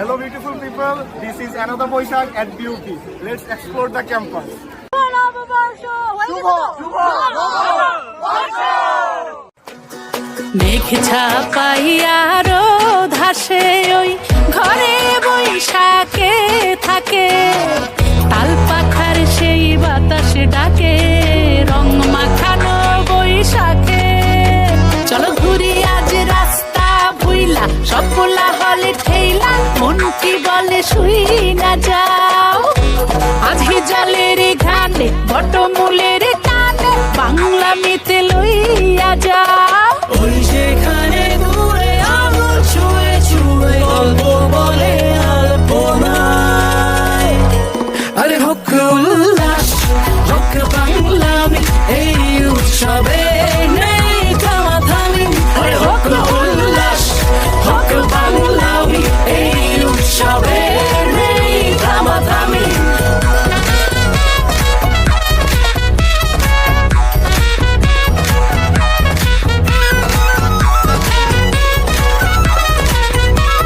Hello beautiful people, this is another Boishak at BUP. Let's explore the campus. মেঘ ছাপাইয়ার ধাসে ওই ঘরে বৈশাখে থাকে, তাল পাখার সেই বাতাস ডাকে রং মাখানো বৈশাখে। চলো ঘুরি আজ রাস্তা ভুইলা, সব বলা হলে ঠেলা, মন কি বলে শুই না যাও। আজকে জলের ঘানে বটমূলের টানে বাংলা মেতে লইয়া যাও।